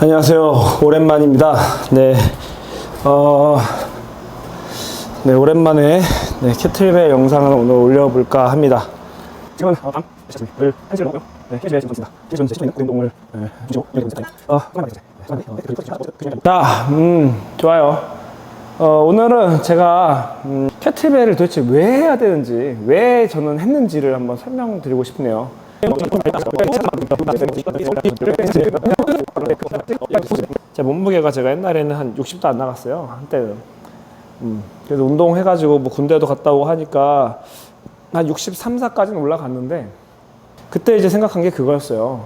안녕하세요. 오랜만입니다. 네, 오랜만에 캐틀벨 영상을 오늘 올려볼까 합니다. 지금은 밤 1시를 넘고요. 캐주에 지금 있습니다. 캐주는 제 시중에 있는 운동을 주시고 자, 좋아요. 오늘은 제가 캐틀벨을 도대체 왜 해야 되는지, 왜 저는 했는지를 한번 설명드리고 싶네요. 제 몸무게가 제가 옛날에는 한 60도 안 나갔어요. 한때는. 그래서 운동해가지고 뭐 군대도 갔다 오고 하니까 한 63, 4까지는 올라갔는데, 그때 이제 생각한 게 그거였어요.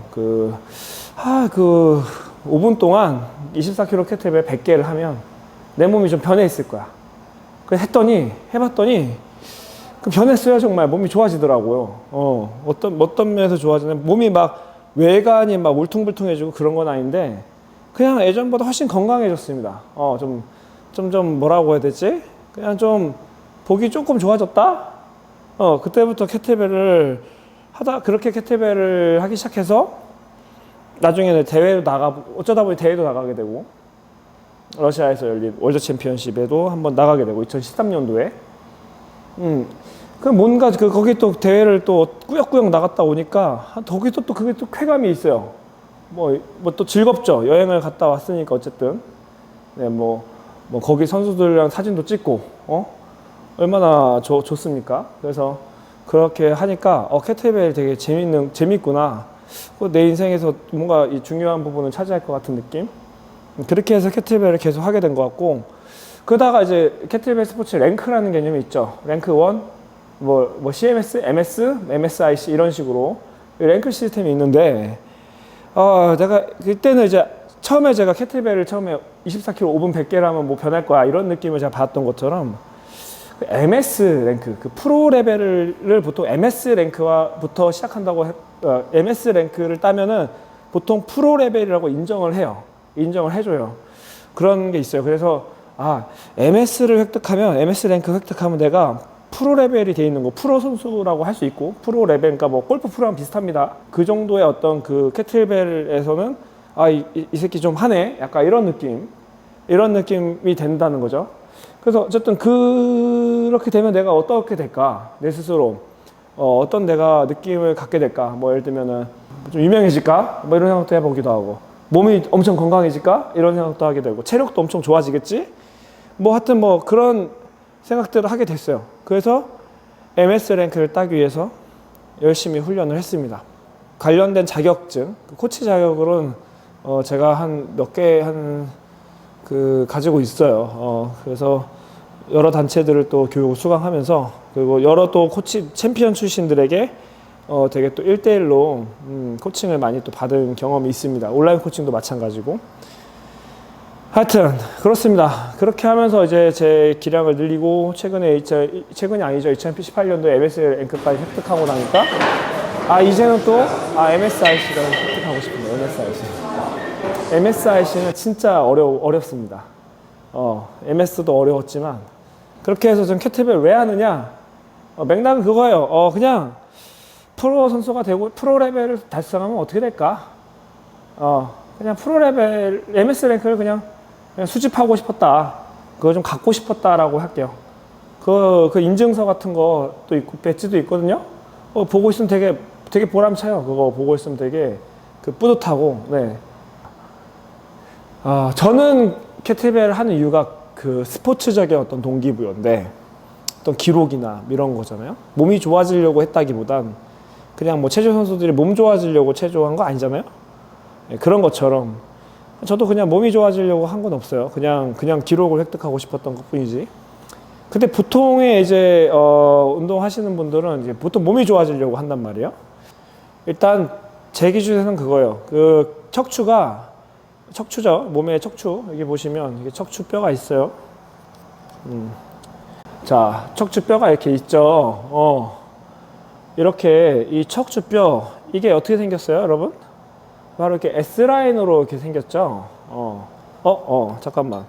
5분 동안 24kg 캐틀벨 100개를 하면 내 몸이 좀 변해 있을 거야. 그래서 해봤더니 변했어요. 정말 몸이 좋아지더라고요. 어떤 면에서 좋아지냐면, 몸이 막 외관이 막 울퉁불퉁해지고 그런 건 아닌데, 그냥 예전보다 훨씬 건강해졌습니다. 좀 뭐라고 해야 되지? 그냥 좀 보기 조금 좋아졌다? 그때부터 그렇게 캐틀벨을 하기 시작해서, 나중에는 대회도 나가고, 어쩌다 보니 대회도 나가게 되고, 러시아에서 열린 월드 챔피언십에도 한번 나가게 되고, 2013년도에. 뭔가 거기 또 대회를 또 꾸역꾸역 나갔다 오니까 거기서 또 그게 또 쾌감이 있어요. 뭐 또 즐겁죠. 여행을 갔다 왔으니까 어쨌든. 네, 거기 선수들이랑 사진도 찍고, 얼마나 좋습니까? 그래서 그렇게 하니까 캐틀벨 되게 재밌구나. 내 인생에서 뭔가 이 중요한 부분을 차지할 것 같은 느낌. 그렇게 해서 캐틀벨을 계속 하게 된 것 같고, 그러다가 이제 캐틀벨 스포츠 랭크라는 개념이 있죠. 랭크 1, CMS, MS, MSIC 이런 식으로 랭크 시스템이 있는데, 내가 그때는 이제 처음에 제가 캐틀벨을 24kg 5분 100개를 하면 뭐 변할 거야 이런 느낌을 제가 받았던 것처럼, MS 랭크, 프로 레벨을 보통 MS 랭크부터 시작한다고 MS 랭크를 따면은 보통 프로 레벨이라고 인정을 해줘요. 그런 게 있어요. 그래서 MS를 획득하면, MS 랭크 획득하면 내가 프로 레벨이 돼 있는 거, 프로 선수라고 할 수 있고, 프로 레벨, 그러니까 골프 프로랑 비슷합니다. 그 정도의 어떤 캐틀벨에서는 이 새끼 좀 하네, 약간 이런 느낌이 된다는 거죠. 그래서 어쨌든 그렇게 되면 내가 어떻게 될까, 내 스스로 어떤 내가 느낌을 갖게 될까, 예를 들면은 좀 유명해질까, 이런 생각도 해보기도 하고, 몸이 엄청 건강해질까, 이런 생각도 하게 되고, 체력도 엄청 좋아지겠지, 하여튼 그런 생각들을 하게 됐어요. 그래서 MS 랭크를 따기 위해서 열심히 훈련을 했습니다. 관련된 자격증, 코치 자격으로는 제가 몇 개 가지고 있어요. 그래서 여러 단체들을 또 교육을 수강하면서, 그리고 여러 또 코치 챔피언 출신들에게 되게 또 1대1로 코칭을 많이 또 받은 경험이 있습니다. 온라인 코칭도 마찬가지고. 하여튼 그렇습니다. 그렇게 하면서 이제 제 기량을 늘리고, 최근이 아니죠. 2018년도에 MS 랭크까지 획득하고 나니까 이제는 또 MSIC를 획득하고 싶은데, MSIC는 진짜 어렵습니다. MS도 어려웠지만, 그렇게 해서 좀 캐틀벨 왜 하느냐, 맥락은 그거예요. 그냥 프로 선수가 되고 프로 레벨을 달성하면 어떻게 될까? 그냥 프로 레벨 MS 랭크를 그냥 수집하고 싶었다. 그거 좀 갖고 싶었다라고 할게요. 그 인증서 같은 것도 있고, 배지도 있거든요. 보고 있으면 되게 보람차요. 그거 보고 있으면 되게 뿌듯하고, 네. 저는 캐틀벨을 하는 이유가 스포츠적인 어떤 동기부여인데, 어떤 기록이나 이런 거잖아요. 몸이 좋아지려고 했다기보단 그냥 체조 선수들이 몸 좋아지려고 체조한 거 아니잖아요. 네, 그런 것처럼 저도 그냥 몸이 좋아지려고 한 건 없어요. 그냥 기록을 획득하고 싶었던 것 뿐이지. 근데 보통의 이제 운동하시는 분들은 이제 보통 몸이 좋아지려고 한단 말이에요. 일단 제 기준에서는 그거예요. 척추죠. 몸의 척추. 여기 보시면 이게 척추뼈가 있어요. 자, 척추뼈가 이렇게 있죠. 이렇게 이 척추뼈, 이게 어떻게 생겼어요, 여러분? 바로 이렇게 S라인으로 이렇게 생겼죠. 잠깐만.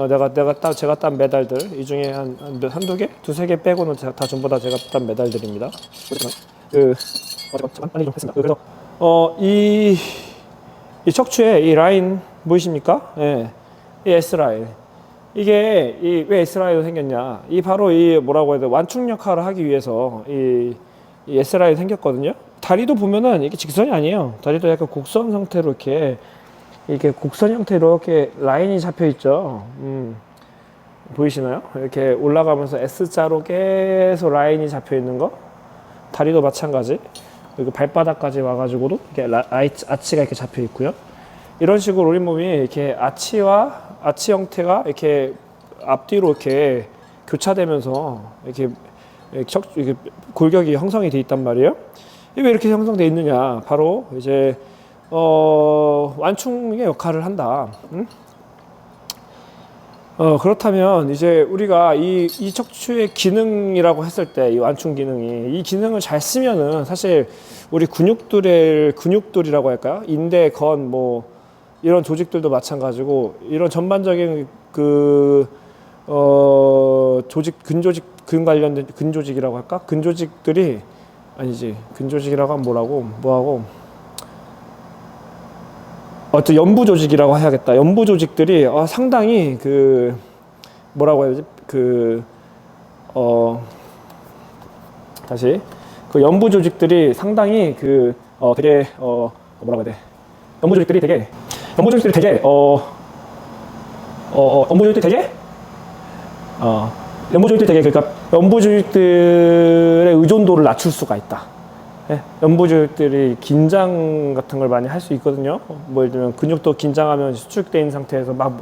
제가 딴 메달들, 이 중에 한두 개? 두세 개 빼고는 다 전부 다 제가 딴 메달들입니다. 잠깐, 빨리 좀 했습니다. 그래서, 이 척추의 이 라인 보이십니까? 예. 이 S라인. 이게 왜 S라인이 생겼냐? 이 바로 이 뭐라고 해야 돼? 완충 역할을 하기 위해서 이 S라인이 생겼거든요. 다리도 보면은 이게 직선이 아니에요. 다리도 약간 곡선 상태로 이렇게 곡선 형태로 이렇게 라인이 잡혀 있죠. 보이시나요? 이렇게 올라가면서 S자로 계속 라인이 잡혀 있는 거. 다리도 마찬가지. 그리고 발바닥까지 와가지고도 이렇게 아치가 이렇게 잡혀 있고요. 이런 식으로 우리 몸이 이렇게 아치 형태가 이렇게 앞뒤로 이렇게 교차되면서 이렇게 골격이 형성이 돼 있단 말이에요. 왜 이렇게 형성돼 있느냐? 바로 이제 완충의 역할을 한다. 응? 그렇다면 이제 우리가 이 척추의 기능이라고 했을 때 이 완충 기능이 이 기능을 잘 쓰면은 사실 우리 근육들이라고 할까요? 인대, 건, 뭐 이런 조직들도 마찬가지고 이런 전반적인 근조직 관련된 근조직이라고 할까? 근조직들이 아니지 근조직이라고 하면 뭐하고 어떤 연부 조직이라고 해야겠다. 연부 조직들이 상당히 뭐라고 해야 되지? 다시 연부 조직들이 상당히 되게 뭐라고 해야 돼? 연부 조직들이 되게 연부 조직들이 되게 그러니까 연부 조직들의 의존도를 낮출 수가 있다. 네, 연부 조직들이 긴장 같은 걸 많이 할 수 있거든요. 뭐 예를 들면 근육도 긴장하면 수축돼 있는 상태에서 막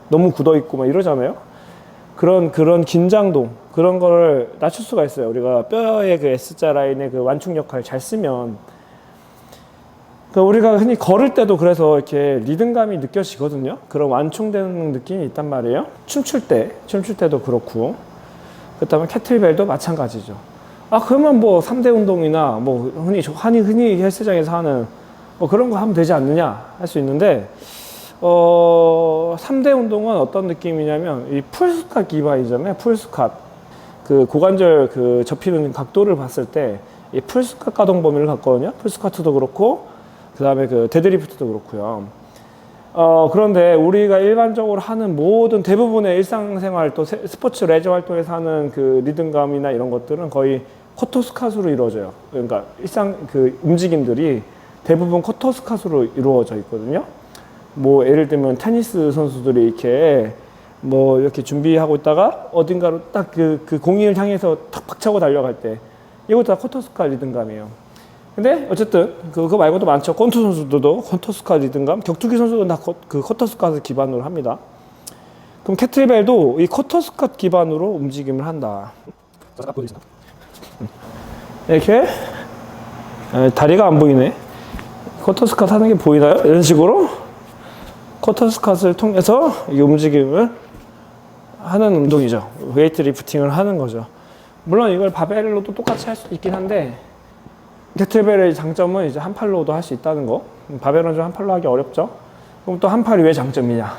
너무 굳어 있고 막 이러잖아요. 그런 긴장도 그런 거를 낮출 수가 있어요. 우리가 뼈의 S자 라인의 완충 역할을 잘 쓰면. 그러니까 우리가 흔히 걸을 때도 그래서 이렇게 리듬감이 느껴지거든요. 그런 완충되는 느낌이 있단 말이에요. 춤출 때도 그렇고. 그다음에 캐틀벨도 마찬가지죠. 그러면 뭐 3대 운동이나 뭐 흔히 헬스장에서 하는 뭐 그런 거 하면 되지 않느냐 할 수 있는데 3대 운동은 어떤 느낌이냐면 이 풀스쿼트 기반이잖아요. 풀스쿼트 고관절 접히는 각도를 봤을 때 이 풀스쿼트 가동 범위를 갖거든요. 풀스쿼트도 그렇고 그 다음에 데드리프트도 그렇고요. 그런데 우리가 일반적으로 하는 모든 대부분의 일상생활 또 스포츠 레저 활동에서 하는 리듬감이나 이런 것들은 거의 쿼터스캇으로 이루어져요. 그러니까 일상 움직임들이 대부분 쿼터스캇으로 이루어져 있거든요. 뭐 예를 들면 테니스 선수들이 이렇게 준비하고 있다가 어딘가로 딱 공을 향해서 탁 박차고 달려갈 때 이것도 다 쿼터스캇 리듬감이에요. 근데 어쨌든 그거 말고도 많죠. 권투 선수들도 쿼터스캇 리듬감, 격투기 선수들은 다 쿼터스캇을 기반으로 합니다. 그럼 캐틀벨도 이 쿼터스캇 기반으로 움직임을 한다. 이렇게 다리가 안 보이네. 쿼터스캇 하는 게 보이나요? 이런 식으로 쿼터스캇을 통해서 이 움직임을 하는 운동이죠. 웨이트 리프팅을 하는 거죠. 물론 이걸 바벨로도 똑같이 할 수 있긴 한데 캐틀벨의 장점은 이제 한 팔로도 할 수 있다는 거. 바벨은 좀 한 팔로 하기 어렵죠. 그럼 또 한 팔이 왜 장점이냐?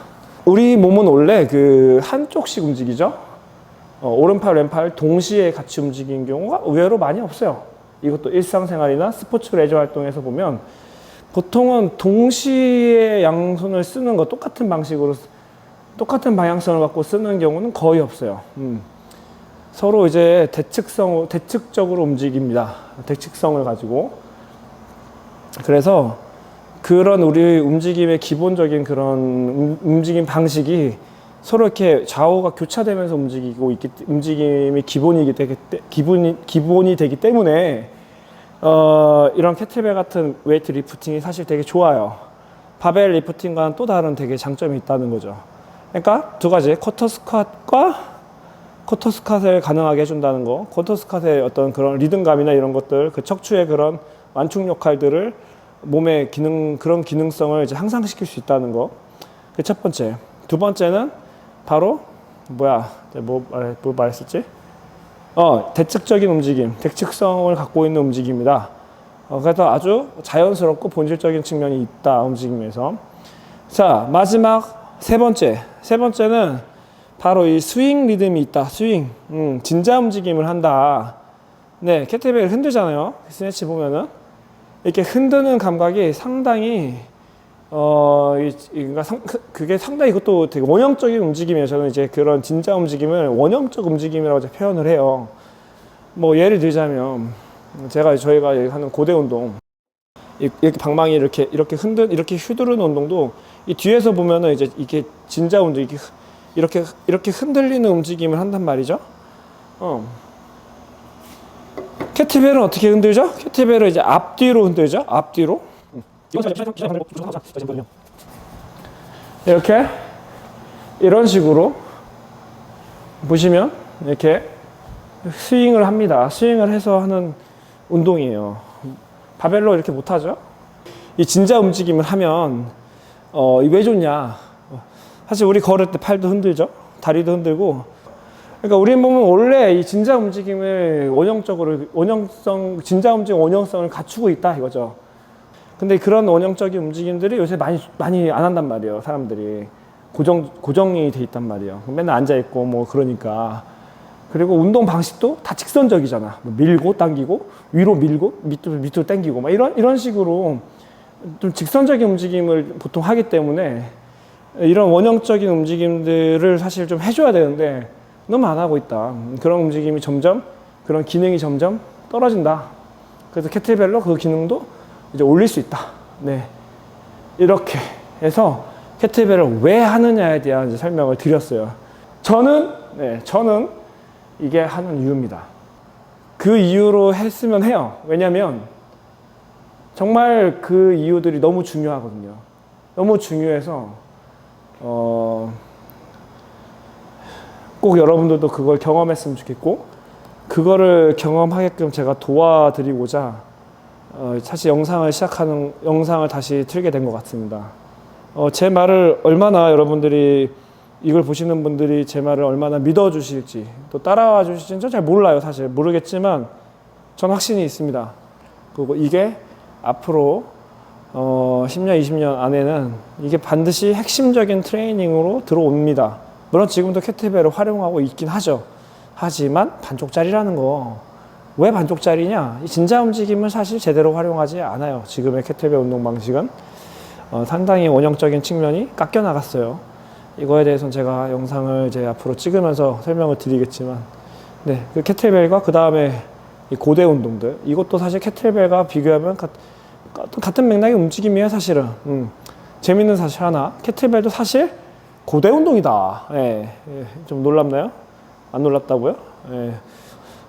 우리 몸은 원래 한쪽씩 움직이죠. 오른팔, 왼팔 동시에 같이 움직이는 경우가 의외로 많이 없어요. 이것도 일상생활이나 스포츠 레저 활동에서 보면 보통은 동시에 양손을 쓰는 거 똑같은 방식으로 똑같은 방향성을 갖고 쓰는 경우는 거의 없어요. 서로 이제 대측적으로 움직입니다. 대측성을 가지고. 그래서 그런 우리 움직임의 기본적인 그런 움직임 방식이 서로 이렇게 좌우가 교차되면서 움직임이 기본이 되기 때문에 이런 캐틀벨 같은 웨이트 리프팅이 사실 되게 좋아요. 바벨 리프팅과는 또 다른 되게 장점이 있다는 거죠. 그러니까 두 가지, 쿼터스캇을 가능하게 해준다는 거, 쿼터스캇의 어떤 그런 리듬감이나 이런 것들, 척추의 그런 완충 역할들을 몸의 그런 기능성을 이제 향상시킬 수 있다는 거. 그 첫 번째. 두 번째는 바로 뭐 말했었지? 대측적인 움직임, 대측성을 갖고 있는 움직임이다. 그래서 아주 자연스럽고 본질적인 측면이 있다, 움직임에서. 자, 마지막 세 번째는 바로 이 스윙 리듬이 있다. 스윙, 진자 움직임을 한다. 네, 캐틀벨 흔들잖아요. 스네치 보면은 이렇게 흔드는 감각이 상당히 그러니까 그게 상당히 그것도 되게 원형적인 움직임이에요. 저는 이제 그런 진자 움직임을 원형적 움직임이라고 이제 표현을 해요. 뭐 예를 들자면 저희가 하는 고대 운동, 이렇게 방망이 이렇게 이렇게 휘두르는 운동도 이 뒤에서 보면은 이제 이게 진자 운동, 이렇게 흔들리는 움직임을 한단 말이죠. 캐트벨은 어떻게 흔들죠? 캐트벨을 이제 앞뒤로 흔들죠. 앞뒤로. 이렇게 이런 식으로 보시면 이렇게 스윙을 합니다. 스윙을 해서 하는 운동이에요. 바벨로 이렇게 못하죠. 이 진자 움직임을 하면 왜 좋냐, 사실 우리 걸을 때 팔도 흔들죠. 다리도 흔들고. 그러니까 우리 몸은 원래 이 진자 움직임을 진자 움직임 원형성을 갖추고 있다 이거죠. 근데 그런 원형적인 움직임들이 요새 많이 안 한단 말이에요. 사람들이 고정이 돼 있단 말이에요. 맨날 앉아 있고 뭐 그러니까. 그리고 운동 방식도 다 직선적이잖아. 뭐 밀고 당기고 위로 밀고 밑으로 당기고 막 이런 식으로 좀 직선적인 움직임을 보통 하기 때문에 이런 원형적인 움직임들을 사실 좀 해줘야 되는데 너무 안 하고 있다. 그런 움직임이 그런 기능이 점점 떨어진다. 그래서 캐틀벨로 그 기능도 이제 올릴 수 있다. 네. 이렇게 해서 캐틀벨을 왜 하느냐에 대한 이제 설명을 드렸어요. 저는 이게 하는 이유입니다. 그 이유로 했으면 해요. 왜냐면 정말 그 이유들이 너무 중요하거든요. 너무 중요해서 꼭 여러분들도 그걸 경험했으면 좋겠고, 그거를 경험하게끔 제가 도와드리고자 사실 영상을 다시 틀게 된 것 같습니다. 제 말을 얼마나 여러분들이, 이걸 보시는 분들이 제 말을 얼마나 믿어주실지 또 따라와 주실지는 잘 몰라요. 사실 모르겠지만 전 확신이 있습니다. 그리고 이게 앞으로 10년, 20년 안에는 이게 반드시 핵심적인 트레이닝으로 들어옵니다. 물론 지금도 캐틀벨을 활용하고 있긴 하죠. 하지만 반쪽짜리라는 거, 왜 반쪽짜리냐? 이 진자 움직임을 사실 제대로 활용하지 않아요. 지금의 캐틀벨 운동 방식은 상당히 원형적인 측면이 깎여 나갔어요. 이거에 대해서는 제가 영상을 이제 앞으로 찍으면서 설명을 드리겠지만, 네, 그 캐틀벨과 그 다음에 이 고대 운동들, 이것도 사실 캐틀벨과 비교하면 같은 맥락의 움직임이에요, 사실은. 재밌는 사실 하나, 캐틀벨도 사실 고대 운동이다. 좀 놀랍나요? 안 놀랍다고요?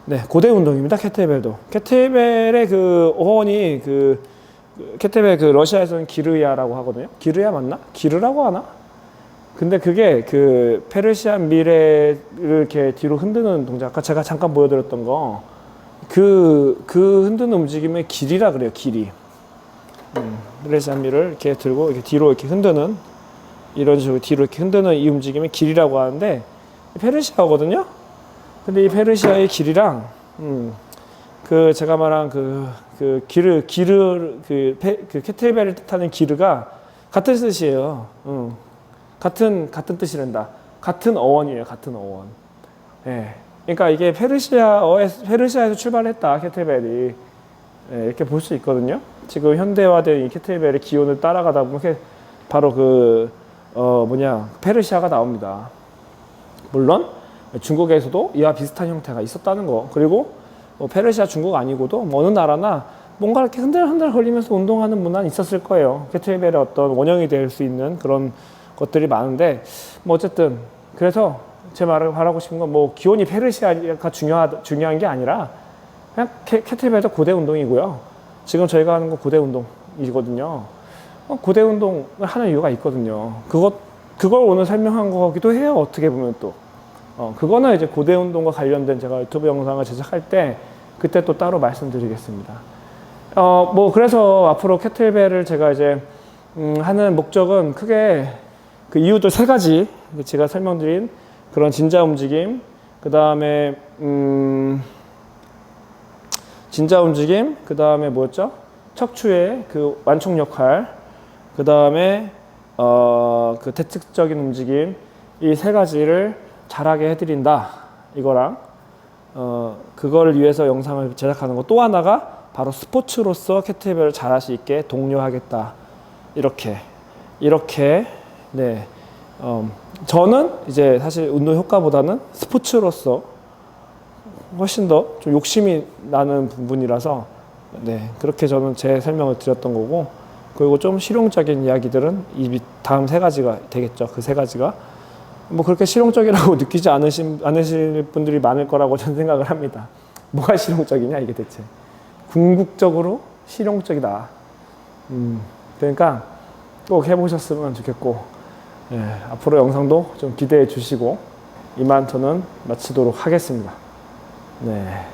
네, 고대 운동입니다, 캐틀벨도. 캐틀벨의 그 어원이 캐틀벨 러시아에서는 기르야라고 하거든요. 기르야 맞나? 기르라고 하나? 근데 그게 그 페르시안 미레를 이렇게 뒤로 흔드는 동작, 아까 제가 잠깐 보여드렸던 거, 그 흔드는 움직임의 길이라 그래요, 길이. 페르시안 미를 이렇게 들고 이렇게 뒤로 이렇게 흔드는, 이런 식으로 뒤로 이렇게 흔드는 이 움직임의 길이라고 하는데, 페르시아거든요. 근데 이 페르시아의 길이랑 제가 말한 캐틀벨을 뜻하는 기르가 같은 뜻이에요. 같은 뜻이란다. 같은 어원이에요. 같은 어원. 예. 그러니까 이게 페르시아에서 출발했다, 캐틀벨이. 예, 이렇게 볼 수 있거든요. 지금 현대화된 이 캐틀벨의 기원을 따라가다 보면 바로 페르시아가 나옵니다. 물론 중국에서도 이와 비슷한 형태가 있었다는 거. 그리고 페르시아, 중국 아니고도 어느 나라나 뭔가 이렇게 흔들흔들 걸리면서 운동하는 문화는 있었을 거예요. 캐틀벨의 어떤 원형이 될 수 있는 그런 것들이 많은데, 어쨌든 그래서 제 말을 말하고 싶은 건 기원이 페르시아가 중요한 게 아니라 그냥 캐틀벨도 고대 운동이고요. 지금 저희가 하는 건 고대 운동이거든요. 고대 운동을 하는 이유가 있거든요. 그걸 오늘 설명한 거기도 해요. 어떻게 보면 또 그거는 이제 고대 운동과 관련된 제가 유튜브 영상을 제작할 때 그때 또 따로 말씀드리겠습니다. 그래서 앞으로 캐틀벨을 제가 이제 하는 목적은 크게 그 이유들 3가지, 제가 설명드린 그런 진자 움직임, 그 다음에 진자 움직임, 그 다음에 뭐였죠? 척추의 그 완충 역할, 그 다음에 그 대측적인 움직임, 이 3가지를 잘하게 해드린다, 이거랑 그거를 위해서 영상을 제작하는 거. 또 하나가 바로 스포츠로서 캐틀벨을 잘할 수 있게 독려하겠다, 이렇게 이렇게 네, 저는 이제 사실 운동 효과보다는 스포츠로서 훨씬 더 좀 욕심이 나는 부분이라서 네, 그렇게 저는 제 설명을 드렸던 거고, 그리고 좀 실용적인 이야기들은 이 다음 세 가지가 되겠죠. 그 세 가지가 뭐 그렇게 실용적이라고 느끼지 않으실 분들이 많을 거라고 저는 생각을 합니다. 뭐가 실용적이냐 이게 대체. 궁극적으로 실용적이다. 그러니까 꼭 해보셨으면 좋겠고, 예, 앞으로 영상도 좀 기대해 주시고 이만 저는 마치도록 하겠습니다. 네.